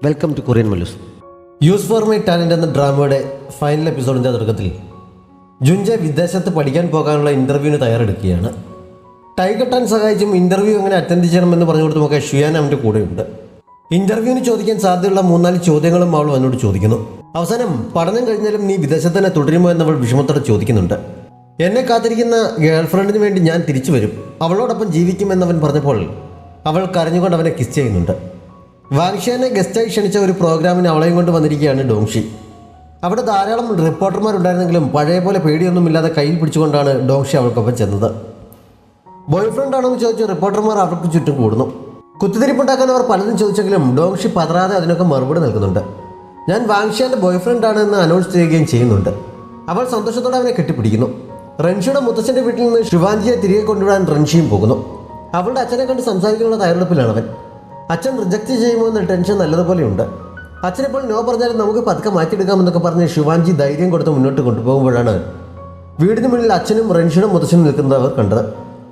Welcome to Korean Mallus. Use for my talent എന്ന ഡ്രാമയുടെ final എപ്പിസോഡിൻ്റെ തുടക്കത്തിൽ ജുൻജെ വിദേശത്ത് പഠിക്കാൻ പോകാനുള്ള ഇൻ്റർവ്യൂവിന് തയ്യാറെടുക്കുകയാണ്. ടൈ കെട്ടാൻ സഹായിച്ചും ഇൻ്റർവ്യൂ എങ്ങനെ അറ്റൻഡ് ചെയ്യണമെന്ന് പറഞ്ഞു കൊടുത്തുമൊക്കെ ഷിയാൻ അവൻ്റെ കൂടെയുണ്ട്. ഇൻ്റർവ്യൂവിന് ചോദിക്കാൻ സാധ്യതയുള്ള 3-4 ചോദ്യങ്ങളും അവൾ അവനോട് ചോദിക്കുന്നു. അവസാനം പഠനം കഴിഞ്ഞാലും നീ വിദേശത്ത് തന്നെ തുടരുമോ എന്നവൾ വിഷമത്തോടെ ചോദിക്കുന്നുണ്ട്. എന്നെ കാത്തിരിക്കുന്ന ഗേൾഫ്രണ്ടിന് വേണ്ടി ഞാൻ തിരിച്ചു വരും, അവളോടൊപ്പം ജീവിക്കുമെന്നവൻ പറഞ്ഞപ്പോൾ അവൾ കരഞ്ഞുകൊണ്ട് അവനെ കിസ് ചെയ്യുന്നുണ്ട്. വാങ്ഷിയാനെ ഗസ്റ്റായി ക്ഷണിച്ച ഒരു പ്രോഗ്രാമിന് അവളെയും കൊണ്ട് വന്നിരിക്കുകയാണ് ഡോങ്ഷി. അവിടെ ധാരാളം റിപ്പോർട്ടർമാരുണ്ടായിരുന്നെങ്കിലും പഴയ പോലെ പേടിയൊന്നുമില്ലാതെ കയ്യിൽ പിടിച്ചുകൊണ്ടാണ് ഡോങ്ഷി അവൾക്കൊപ്പം ചെന്നത്. ബോയ് ഫ്രണ്ടാണെന്ന് ചോദിച്ച് റിപ്പോർട്ടർമാർ അവർക്ക് ചുറ്റും കൂടുന്നു. കുത്തിത്തിരിപ്പുണ്ടാക്കാൻ അവർ പലതും ചോദിച്ചെങ്കിലും ഡോങ്ഷി പതറാതെ അതിനൊക്കെ മറുപടി നൽകുന്നുണ്ട്. ഞാൻ വാങ്ഷിയാൻ്റെ ബോയ് ഫ്രണ്ടാണ് എന്ന് അനൗൺസ് ചെയ്യുകയും ചെയ്യുന്നുണ്ട്. അവൾ സന്തോഷത്തോടെ അവനെ കെട്ടിപ്പിടിക്കുന്നു. റൻഷിയുടെ മുത്തച്ഛൻ്റെ വീട്ടിൽ നിന്ന് ശിവാൻജിയെ തിരികെ കൊണ്ടുവിടാൻ റൻഷിയും പോകുന്നു. അവളുടെ അച്ഛനെ കണ്ട് സംസാരിക്കാനുള്ള തയ്യാറെടുപ്പിലാണ് അവൻ. അച്ഛൻ റിജക്റ്റ് ചെയ്യുമോ എന്ന ടെൻഷൻ നല്ലതുപോലെയുണ്ട്. അച്ഛനെപ്പോൾ നോ പറഞ്ഞാലും നമുക്ക് പതുക്കെ മാറ്റിയെടുക്കാമെന്നൊക്കെ പറഞ്ഞ് ശിവാൻജി ധൈര്യം കൊടുത്ത് മുന്നോട്ട് കൊണ്ടുപോകുമ്പോഴാണ് വീടിന് മുന്നിൽ അച്ഛനും റൻഷിയുടെ മുത്തച്ഛനും നിൽക്കുന്നത് അവർ കണ്ടത്.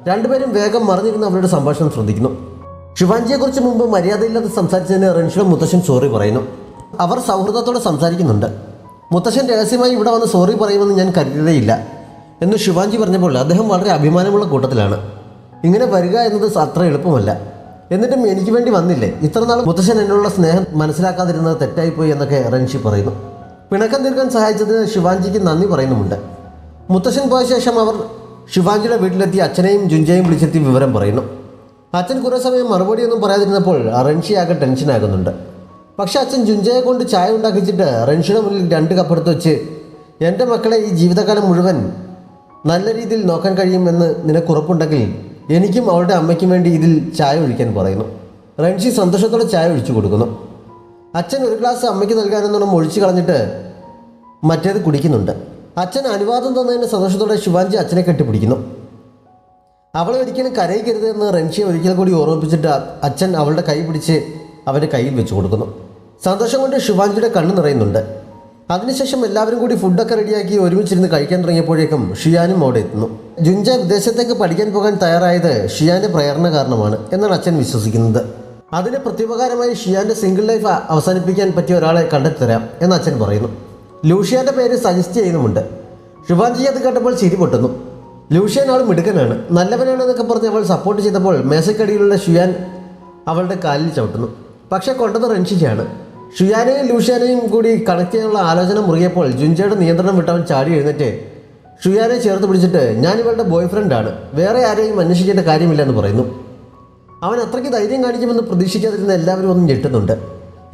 രണ്ടുപേരും വേഗം മറിഞ്ഞിരുന്ന് അവരുടെ സംഭാഷണം ശ്രദ്ധിക്കുന്നു. ശിവാൻജിയെക്കുറിച്ച് മുമ്പ് മര്യാദയില്ലാതെ സംസാരിച്ചതിന് റൻഷിയുടെ മുത്തച്ഛൻ സോറി പറയുന്നു. അവർ സൗഹൃദത്തോടെ സംസാരിക്കുന്നുണ്ട്. മുത്തച്ഛൻ രഹസ്യമായി ഇവിടെ വന്ന് സോറി പറയുമെന്ന് ഞാൻ കരുതിയതേയില്ല എന്ന് ശിവാൻജി പറഞ്ഞപ്പോൾ അദ്ദേഹം വളരെ അഭിമാനമുള്ള കൂട്ടത്തിലാണ്. ഇങ്ങനെ വരിക എന്നത് അത്ര എളുപ്പമല്ല. എന്നിട്ടും എനിക്ക് വേണ്ടി വന്നില്ലേ, ഇത്ര നാൾ മുത്തശ്ശൻ എന്നുള്ള സ്നേഹം മനസ്സിലാക്കാതിരുന്നത് തെറ്റായിപ്പോയി എന്നൊക്കെ റൻഷി പറയുന്നു. പിണക്കം തീർക്കാൻ സഹായിച്ചതിന് ശിവാൻജിക്ക് നന്ദി പറയുന്നുമുണ്ട്. മുത്തശ്ശൻ പോയ ശേഷം അവർ ശിവാൻജിയുടെ വീട്ടിലെത്തി അച്ഛനെയും ജുൻജയെയും വിളിച്ചെത്തി വിവരം പറയുന്നു. അച്ഛൻ കുറേ സമയം മറുപടിയൊന്നും പറയാതിരുന്നപ്പോൾ റൻഷി ആകെ ടെൻഷനാകുന്നുണ്ട്. പക്ഷെ അച്ഛൻ ജുൻജയെ കൊണ്ട് ചായ ഉണ്ടാക്കിച്ചിട്ട് റൻഷിയുടെ മുന്നിൽ 2 കപ്പെടുത്ത് വെച്ച് എൻ്റെ മക്കളെ ഈ ജീവിതകാലം മുഴുവൻ നല്ല രീതിയിൽ നോക്കാൻ കഴിയുമെന്ന് നിനക്കുറപ്പുണ്ടെങ്കിൽ എനിക്കും അവളുടെ അമ്മയ്ക്കും വേണ്ടി ഇതിൽ ചായ ഒഴിക്കാൻ പറയുന്നു. റൻഷി സന്തോഷത്തോടെ ചായ ഒഴിച്ചു കൊടുക്കുന്നു. അച്ഛൻ ഒരു ഗ്ലാസ് അമ്മയ്ക്ക് നൽകാനെന്നോണം ഒഴിച്ചു കളഞ്ഞിട്ട് മറ്റേത് കുടിക്കുന്നുണ്ട്. അച്ഛൻ അനുവാദം തന്നതിന് സന്തോഷത്തോടെ ശിവാൻജി അച്ഛനെ കെട്ടിപ്പിടിക്കുന്നു. അവളെ ഒരിക്കലും കരയിക്കരുത് എന്ന് റൻഷിയെ ഒരിക്കൽ കൂടി ഓർമ്മിപ്പിച്ചിട്ട് അച്ഛൻ അവളുടെ കൈ പിടിച്ച് അവൻ്റെ കയ്യിൽ വെച്ച് കൊടുക്കുന്നു. സന്തോഷം കൊണ്ട് ശിവാൻജിയുടെ കണ്ണ് നിറയുന്നുണ്ട്. അതിനുശേഷം എല്ലാവരും കൂടി ഫുഡൊക്കെ റെഡിയാക്കി ഒരുമിച്ചിരുന്ന് കഴിക്കാൻ തുടങ്ങിയപ്പോഴേക്കും ഷിയാനും അവിടെ എത്തുന്നു. ജുൻജ വിദേശത്തേക്ക് പഠിക്കാൻ പോകാൻ തയ്യാറായത് ഷിയാൻ്റെ പ്രേരണ കാരണമാണ് എന്നാണ് അച്ഛൻ വിശ്വസിക്കുന്നത്. അതിന് പ്രത്യുപകാരമായി ഷിയാൻ്റെ സിംഗിൾ ലൈഫ് അവസാനിപ്പിക്കാൻ പറ്റിയ ഒരാളെ കണ്ടെത്തരാം എന്ന് അച്ഛൻ പറയുന്നു. ലൂഷിയാൻ്റെ പേര് സജസ്റ്റ് ചെയ്യുന്നുമുണ്ട്. ശിവാൻജി അത് കണ്ടപ്പോൾ ചിരി പൊട്ടുന്നു. ലൂഷിയൻ ആൾ മിടുക്കനാണ്, നല്ലവനാണെന്നൊക്കെ പറഞ്ഞ് അവൾ സപ്പോർട്ട് ചെയ്തപ്പോൾ മേശക്കടിയിലുള്ള ഷിയാൻ അവളുടെ കാലിൽ ചവിട്ടുന്നു. പക്ഷേ കൊണ്ടത് റൻഷിയാണ്. ഷിയാനെയും ലൂഷ്യാനെയും കൂടി കണക്ട് ചെയ്യാനുള്ള ആലോചന മുറിയപ്പോൾ ജുൻജയുടെ നിയന്ത്രണം വിട്ടവൻ ചാടി എഴുന്നേറ്റ് ഷിയാനെ ചേർത്ത് പിടിച്ചിട്ട് ഞാൻ ഇവളുടെ ബോയ് ഫ്രണ്ടാണ്, വേറെ ആരെയും അന്വേഷിക്കേണ്ട കാര്യമില്ലെന്ന് പറയുന്നു. അവൻ അത്രയ്ക്ക് ധൈര്യം കാണിക്കുമെന്ന് പ്രതീക്ഷിക്കാതിരുന്ന എല്ലാവരും ഒന്നും ഞെട്ടുന്നുണ്ട്.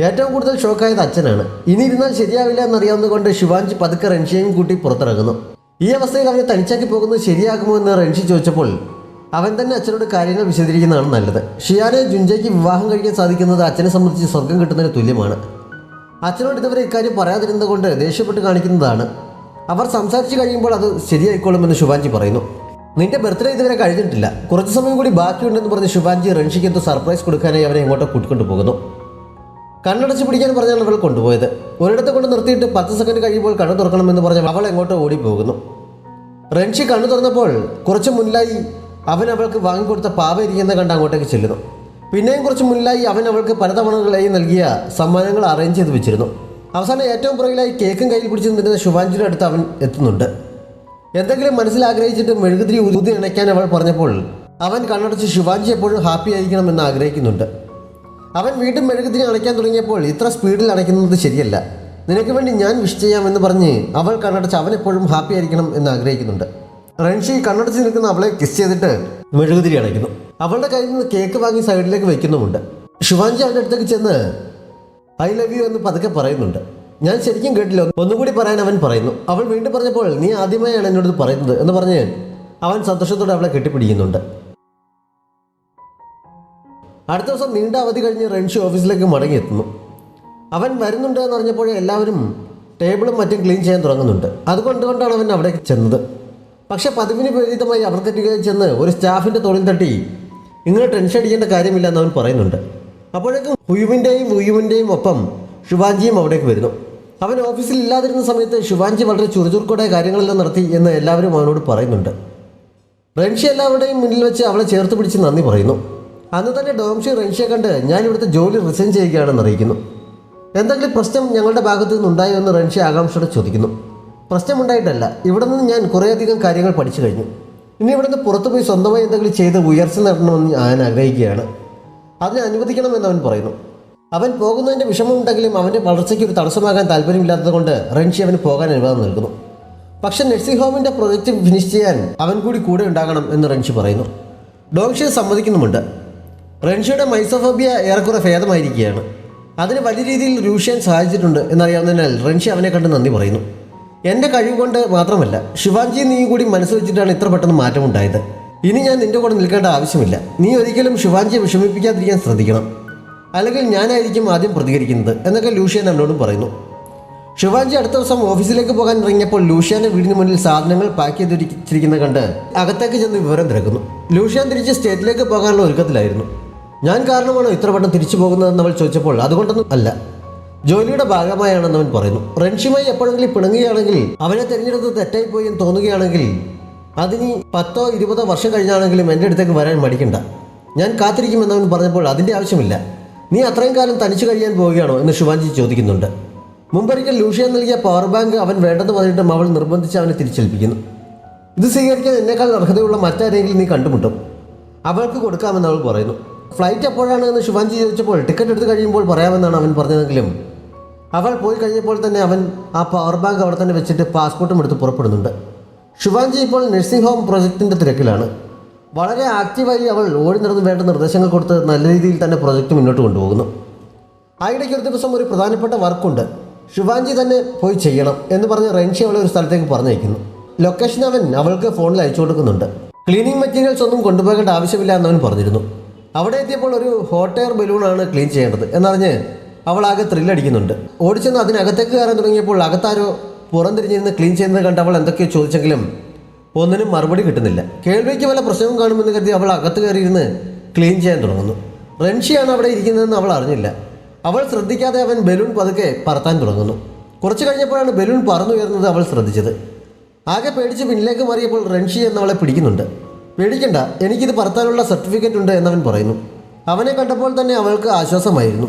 ഏറ്റവും കൂടുതൽ ഷോക്കായത് അച്ഛനാണ്. ഇനി ഇരുന്നാൽ ശരിയാവില്ല എന്നറിയാവുന്നതുകൊണ്ട് ശിവാൻജി പതുക്കെ റൻഷിയെയും കൂട്ടി പുറത്തിറങ്ങുന്നു. ഈ അവസ്ഥയിൽ അവനെ തനിച്ചാക്കി പോകുന്നത് ശരിയാകുമോ എന്ന് റൻഷി ചോദിച്ചപ്പോൾ അവൻ തന്നെ അച്ഛനോട് കാര്യങ്ങൾ വിശദീകരിക്കുന്നതാണ് നല്ലത്. ഷിയാനെ ജുൻജയ്ക്ക് വിവാഹം കഴിക്കാൻ സാധിക്കുന്നത് അച്ഛനെ സംബന്ധിച്ച് സ്വർഗം കിട്ടുന്നതിന് തുല്യമാണ്. അച്ഛനോട് ഇതുവരെ ഇക്കാര്യം പറയാതിരുന്നത് കൊണ്ട് ദേഷ്യപ്പെട്ട് കാണിക്കുന്നതാണ്. അവർ സംസാരിച്ച് കഴിയുമ്പോൾ അത് ശരിയായിക്കോളുമെന്ന് ശിവാൻജി പറയുന്നു. നിന്റെ ബർത്ത്ഡേ ഇതുവരെ കഴിഞ്ഞിട്ടില്ല, കുറച്ച് സമയം കൂടി ബാക്കിയുണ്ടെന്ന് പറഞ്ഞ് ശിവാൻജി റൻഷിക്ക് എന്തോ സർപ്രൈസ് കൊടുക്കാനായി അവനെ എങ്ങോട്ടോ കൂട്ടിക്കൊണ്ടു പോകുന്നു. കണ്ണടച്ച് പിടിക്കാൻ പറഞ്ഞാണ് അവൾ കൊണ്ടുപോയത്. ഒരിടത്ത് കൊണ്ട് നിർത്തിയിട്ട് 10 സെക്കൻഡ് കഴിയുമ്പോൾ കണ്ണു തുറക്കണമെന്ന് പറഞ്ഞ് അവൾ എങ്ങോട്ടോ ഓടിപ്പോകുന്നു. റൻഷി കണ്ണു തുറന്നപ്പോൾ കുറച്ച് മുന്നിലായി അവൻ അവൾക്ക് വാങ്ങിക്കൊടുത്ത പാവ ഇരിക്കുന്ന കണ്ട് അങ്ങോട്ടേക്ക് ചെല്ലുന്നു. പിന്നെയും കുറച്ച് മുന്നിലായി അവൻ അവൾക്ക് പലതവണകളായി നൽകിയ സമ്മാനങ്ങൾ അറേഞ്ച് ചെയ്ത് വെച്ചിരുന്നു. അവസാനം ഏറ്റവും പുറകിലായി കേക്കും കയ്യിൽ പിടിച്ച് നിന്നിരുന്ന ശിവാൻജിയുടെ അടുത്ത് അവൻ എത്തുന്നുണ്ട്. എന്തെങ്കിലും മനസ്സിൽ ആഗ്രഹിച്ചിട്ട് മെഴുകുതിരി ഊതി അണയ്ക്കാൻ അവൾ പറഞ്ഞപ്പോൾ അവൻ കണ്ണടച്ച് ശിവാൻജി എപ്പോഴും ഹാപ്പി ആയിരിക്കണമെന്ന് ആഗ്രഹിക്കുന്നുണ്ട്. അവൻ വീണ്ടും മെഴുകുതിരി അണയ്ക്കാൻ തുടങ്ങിയപ്പോൾ ഇത്ര സ്പീഡിൽ അണയ്ക്കുന്നത് ശരിയല്ല, നിനക്ക് വേണ്ടി ഞാൻ വിഷ് ചെയ്യാമെന്ന് പറഞ്ഞ് അവൾ കണ്ണടച്ച് അവൻ എപ്പോഴും ഹാപ്പി ആയിരിക്കണം എന്ന് ആഗ്രഹിക്കുന്നുണ്ട്. റൻഷി കണ്ണടച്ച് നിൽക്കുന്ന അവളെ കിസ് ചെയ്തിട്ട് മെഴുകുതിരി അണയ്ക്കുന്നു. അവളുടെ കയ്യിൽ നിന്ന് കേക്ക് വാങ്ങി സൈഡിലേക്ക് വയ്ക്കുന്നുമുണ്ട്. ശിവാൻജി അവളുടെ അടുത്തേക്ക് ചെന്ന് ഐ ലവ് യു എന്ന് പതുക്കെ പറയുന്നുണ്ട്. ഞാൻ ശരിക്കും കേട്ടില്ല, ഒന്നുകൂടി പറയാൻ അവൻ പറയുന്നു. അവൾ വീണ്ടും പറഞ്ഞപ്പോൾ നീ ആദ്യമായാണ് എന്നോട് പറയുന്നത് എന്ന് പറഞ്ഞ് അവൻ സന്തോഷത്തോടെ അവളെ കെട്ടിപ്പിടിക്കുന്നുണ്ട്. അടുത്ത ദിവസം നീണ്ട അവധി കഴിഞ്ഞ് റൻഷി ഓഫീസിലേക്ക് മടങ്ങിയെത്തുന്നു. അവൻ വരുന്നുണ്ട് എന്നറിഞ്ഞപ്പോഴേ എല്ലാവരും ടേബിളും മറ്റും ക്ലീൻ ചെയ്യാൻ തുടങ്ങുന്നുണ്ട്. അതുകൊണ്ടാണ് അവൻ അവിടെ ചെന്നത്. പക്ഷേ പതിവിന് വിപരീതമായി അവർക്കെത്തിക്ക് ചെന്ന് ഒരു സ്റ്റാഫിൻ്റെ തോളിൽ തട്ടി ഇങ്ങനെ ടെൻഷൻ അടിക്കേണ്ട കാര്യമില്ല എന്ന് അവൻ പറയുന്നുണ്ട്. അപ്പോഴേക്കും ഹുയുവിൻ്റെയും ഒപ്പം ശിവാൻജിയും അവിടേക്ക് വരുന്നു. അവൻ ഓഫീസിൽ ഇല്ലാതിരുന്ന സമയത്ത് ശിവാൻജി വളരെ ചുറുചുറുക്കോടെ കാര്യങ്ങളെല്ലാം നടത്തി എന്ന് എല്ലാവരും അവനോട് പറയുന്നുണ്ട്. റൻഷി എല്ലാവരുടെയും മുന്നിൽ വെച്ച് അവളെ ചേർത്ത് പിടിച്ച് നന്ദി പറയുന്നു. അന്ന് തന്നെ ഡോങ്ഷി റൻഷിയെ കണ്ട് ഞാൻ ഇവിടുത്തെ ജോലി റിസൈൻ ചെയ്യുകയാണെന്ന് അറിയിക്കുന്നു. എന്തെങ്കിലും പ്രശ്നം ഞങ്ങളുടെ ഭാഗത്തു നിന്നുണ്ടായോ എന്ന് റൻഷി ആകാംക്ഷയോടെ ചോദിക്കുന്നു. പ്രശ്നമുണ്ടായിട്ടല്ല, ഇവിടെ നിന്ന് ഞാൻ കുറേയധികം കാര്യങ്ങൾ പഠിച്ചു കഴിഞ്ഞു. ഇനി ഇവിടെ നിന്ന് പുറത്തുപോയി സ്വന്തമായി എന്തെങ്കിലും ചെയ്ത് ഉയർച്ച നേടണമെന്ന് ഞാൻ ആഗ്രഹിക്കുകയാണ്. അതിനെ അനുവദിക്കണമെന്ന് അവൻ പറയുന്നു. അവൻ പോകുന്നതിൻ്റെ വിഷമമുണ്ടെങ്കിലും അവൻ്റെ വളർച്ചയ്ക്ക് ഒരു തടസ്സമാകാൻ താല്പര്യമില്ലാത്തത് കൊണ്ട് റൻഷി അവന് പോകാൻ അനുവാദം നൽകുന്നു. പക്ഷേ നഴ്സിംഗ് ഹോമിൻ്റെ പ്രൊജക്റ്റ് ഫിനിഷ് ചെയ്യാൻ അവൻ കൂടെ ഉണ്ടാകണം എന്ന് റൻഷി പറയുന്നു. ഡോങ്ഷി സമ്മതിക്കുന്നുമുണ്ട്. റൻഷിയുടെ മൈസോഫോബിയ ഏറെക്കുറെ ഭേദമായിരിക്കുകയാണ്. അതിന് വലിയ രീതിയിൽ ലൂഷ്യൻ സഹായിച്ചിട്ടുണ്ട് എന്നറിയാവുന്നതിനാൽ റൻഷി അവനെ കണ്ട് നന്ദി പറയുന്നു. എൻ്റെ കഴിവ് കൊണ്ട് മാത്രമല്ല, ശിവാഞ്ചി നീ കൂടി മനസ്സ് വെച്ചിട്ടാണ് ഇത്ര പെട്ടെന്ന് മാറ്റമുണ്ടായത്. ഇനി ഞാൻ നിൻ്റെ കൂടെ നിൽക്കേണ്ട ആവശ്യമില്ല. നീ ഒരിക്കലും ശിവാഞ്ചിയെ വിഷമിപ്പിക്കാതിരിക്കാൻ ശ്രദ്ധിക്കണം, അല്ലെങ്കിൽ ഞാനായിരിക്കും ആദ്യം പ്രതികരിക്കുന്നത് എന്നൊക്കെ ലൂഷ്യൻ അവനോടും പറയുന്നു. ശിവാഞ്ചി അടുത്ത ദിവസം ഓഫീസിലേക്ക് പോകാൻ ഇറങ്ങിയപ്പോൾ ലൂഷ്യാൻ്റെ വീടിന് മുന്നിൽ സാധനങ്ങൾ പാക്ക് ചെയ്തിരിക്കുന്നത് കണ്ട് അകത്തേക്ക് ചെന്ന് വിവരം തിരക്കുന്നു. ലൂഷ്യാൻ തിരിച്ച് സ്റ്റേറ്റിലേക്ക് പോകാനുള്ള ഒരുക്കത്തിലായിരുന്നു. ഞാൻ കാരണമാണോ ഇത്ര പെട്ടെന്ന് തിരിച്ചു പോകുന്നതെന്ന് അവൾ ചോദിച്ചപ്പോൾ അതുകൊണ്ടൊന്നും അല്ല, ജോലിയുടെ ഭാഗമായാണെന്ന് അവൻ പറയുന്നു. റൻഷിയുമായി എപ്പോഴെങ്കിലും പിണങ്ങുകയാണെങ്കിൽ, അവനെ തിരഞ്ഞെടുത്ത് തെറ്റായിപ്പോയി എന്ന് തോന്നുകയാണെങ്കിൽ, അതിനി 10-20 വർഷം കഴിഞ്ഞാണെങ്കിലും എൻ്റെ അടുത്തേക്ക് വരാൻ മടിക്കണ്ട. ഞാൻ കാത്തിരിക്കുമെന്നവൻ പറഞ്ഞപ്പോൾ അതിൻ്റെ ആവശ്യമില്ല. നീ അത്രയും കാലം തനിച്ചു കഴിയാൻ പോവുകയാണോ എന്ന് ശിവാഞ്ചി ചോദിക്കുന്നുണ്ട്. മുമ്പൊരിക്കൽ ലൂഷ്യ നൽകിയ പവർ ബാങ്ക് അവൻ വേണ്ടെന്ന് പറഞ്ഞിട്ടും അവൾ നിർബന്ധിച്ച് അവനെ തിരിച്ചേൽപ്പിക്കുന്നു. ഇത് സ്വീകരിക്കാൻ എന്നേക്കാൾ അർഹതയുള്ള മറ്റാരെങ്കിലും നീ കണ്ടുമുട്ടും, അവൾക്ക് കൊടുക്കാമെന്ന് അവൾ പറയുന്നു. ഫ്ലൈറ്റ് എപ്പോഴാണ് എന്ന് ശിവാഞ്ചി ചോദിച്ചപ്പോൾ ടിക്കറ്റ് എടുത്ത് കഴിയുമ്പോൾ പറയാമെന്നാണ് അവൻ പറഞ്ഞതെങ്കിലും അവൾ പോയി കഴിഞ്ഞപ്പോൾ തന്നെ അവൻ ആ പവർ ബാങ്ക് അവിടെ തന്നെ വെച്ചിട്ട് പാസ്പോർട്ടും എടുത്ത് പുറപ്പെടുന്നുണ്ട്. ശിവാഞ്ചി ഇപ്പോൾ നഴ്സിംഗ് ഹോം പ്രൊജക്റ്റിൻ്റെ തിരക്കിലാണ്. വളരെ ആക്റ്റീവായി അവൾ ഓടി നടന്ന് വേണ്ട നിർദ്ദേശങ്ങൾ കൊടുത്ത് നല്ല രീതിയിൽ തന്നെ പ്രൊജക്റ്റ് മുന്നോട്ട് കൊണ്ടുപോകുന്നു. ആയിടയ്ക്ക് ഒരു ദിവസം ഒരു പ്രധാനപ്പെട്ട വർക്കുണ്ട്, ശിവാഞ്ചി തന്നെ പോയി ചെയ്യണം എന്ന് പറഞ്ഞ് റൻഷി അവളെ ഒരു സ്ഥലത്തേക്ക് പറഞ്ഞയക്കുന്നു. ലൊക്കേഷൻ അവൻ അവൾക്ക് ഫോണിൽ അയച്ചു കൊടുക്കുന്നുണ്ട്. ക്ലീനിങ് മെറ്റീരിയൽസ് ഒന്നും കൊണ്ടുപോകേണ്ട ആവശ്യമില്ല എന്നവൻ പറഞ്ഞിരുന്നു. അവിടെ എത്തിയപ്പോൾ ഒരു ഹോട്ട് എയർ ബലൂണാണ് ക്ലീൻ ചെയ്യേണ്ടത് എന്നറിഞ്ഞ് അവൾ ആകെ ത്രില്ലടിക്കുന്നുണ്ട്. ഓടിച്ചെന്ന് അതിനകത്തേക്ക് കയറാൻ തുടങ്ങിയപ്പോൾ അകത്താരോ പുറംതിരിഞ്ഞിരുന്ന് ക്ലീൻ ചെയ്യുന്നത് കണ്ട് അവൾ എന്തൊക്കെയോ ചോദിച്ചെങ്കിലും ഒന്നിനും മറുപടി കിട്ടുന്നില്ല. കേൾവിക്ക് വല്ല പ്രശ്നവും കാണുമെന്ന് കരുതി അവൾ അകത്ത് കയറിയിരുന്ന് ക്ലീൻ ചെയ്യാൻ തുടങ്ങുന്നു. റൻഷിയാണ് അവിടെ ഇരിക്കുന്നതെന്ന് അവൾ അറിഞ്ഞില്ല. അവൾ ശ്രദ്ധിക്കാതെ അവൻ ബലൂൺ പതുക്കെ പറത്താൻ തുടങ്ങുന്നു. കുറച്ച് കഴിഞ്ഞപ്പോഴാണ് ബലൂൺ പറന്നുയർന്നത് അവൾ ശ്രദ്ധിച്ചത്. ആകെ പേടിച്ച് പിന്നിലേക്ക് മാറിയപ്പോൾ റൻഷി എന്നവളെ പിടിക്കുന്നുണ്ട്. പേടിക്കണ്ട, എനിക്കിത് പറത്താനുള്ള സർട്ടിഫിക്കറ്റ് ഉണ്ട് എന്നവൻ പറയുന്നു. അവനെ കണ്ടപ്പോൾ തന്നെ അവൾക്ക് ആശ്വാസമായിരുന്നു.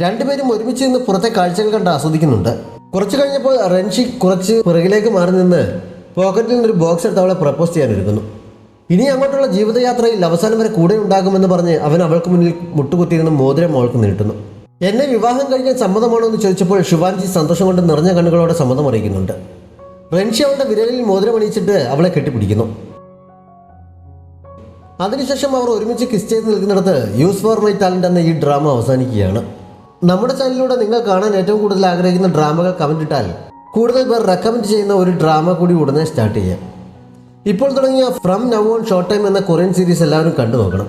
രണ്ടുപേരും ഒരുമിച്ച് നിന്ന് പുറത്തെ കാഴ്ചകൾ കണ്ട് ആസ്വദിക്കുന്നുണ്ട്. കുറച്ച് കഴിഞ്ഞപ്പോൾ റൻഷി കുറച്ച് പുറകിലേക്ക് മാറി നിന്ന് പോക്കറ്റിൽ നിന്നൊരു ബോക്സ് എടുത്ത് അവളെ പ്രപ്പോസ് ചെയ്യാനൊരുക്കുന്നു. ഇനി അങ്ങോട്ടുള്ള ജീവിതയാത്രയിൽ അവസാനം വരെ കൂടെ ഉണ്ടാകുമെന്ന് പറഞ്ഞ് അവൻ അവൾക്ക് മുന്നിൽ മുട്ടുകുത്തിയിരുന്ന് മോതിരം അവൾക്ക് നീട്ടുന്നു. എന്നെ വിവാഹം കഴിക്കാൻ സമ്മതമാണോ എന്ന് ചോദിച്ചപ്പോൾ ശിവാഞ്ചി സന്തോഷം കൊണ്ട് നിറഞ്ഞ കണ്ണുകളോടെ സമ്മതം അറിയിക്കുന്നുണ്ട്. റൻഷി അവളുടെ വിരലിൽ മോതിരം അണിയിച്ചിട്ട് അവളെ കെട്ടിപ്പിടിക്കുന്നു. അതിനുശേഷം അവർ ഒരുമിച്ച് കിസ് ചെയ്ത് നിൽക്കുന്നിടത്ത് യൂസ് ഫോർ മൈ ടാലന്റ് എന്ന ഈ ഡ്രാമ അവസാനിക്കുകയാണ്. നമ്മുടെ ചാനലിലൂടെ നിങ്ങൾ കാണാൻ ഏറ്റവും കൂടുതൽ ആഗ്രഹിക്കുന്ന ഡ്രാമകൾ കമന്റ് ഇട്ടാൽ കൂടുതൽ പേർ റെക്കമെൻഡ് ചെയ്യുന്ന ഒരു ഡ്രാമ കൂടി ഉടനെ സ്റ്റാർട്ട് ചെയ്യാം. ഇപ്പോൾ തുടങ്ങിയ from now on short time എന്ന കൊറിയൻ സീരീസ് എല്ലാവരും കണ്ടു നോക്കണം,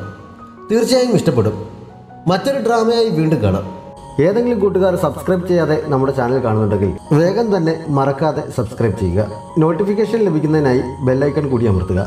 തീർച്ചയായും ഇഷ്ടപ്പെടും. മറ്റൊരു ഡ്രാമയായി വീണ്ടും കാണാം. ഏതെങ്കിലും കൂട്ടുകാർ സബ്സ്ക്രൈബ് ചെയ്യാതെ നമ്മുടെ ചാനൽ കാണുന്നുണ്ടെങ്കിൽ വേഗം തന്നെ മറക്കാതെ സബ്സ്ക്രൈബ് ചെയ്യുക. നോട്ടിഫിക്കേഷൻ ലഭിക്കുന്നതിനായി ബെല്ലൈക്കൺ കൂടി അമർത്തുക.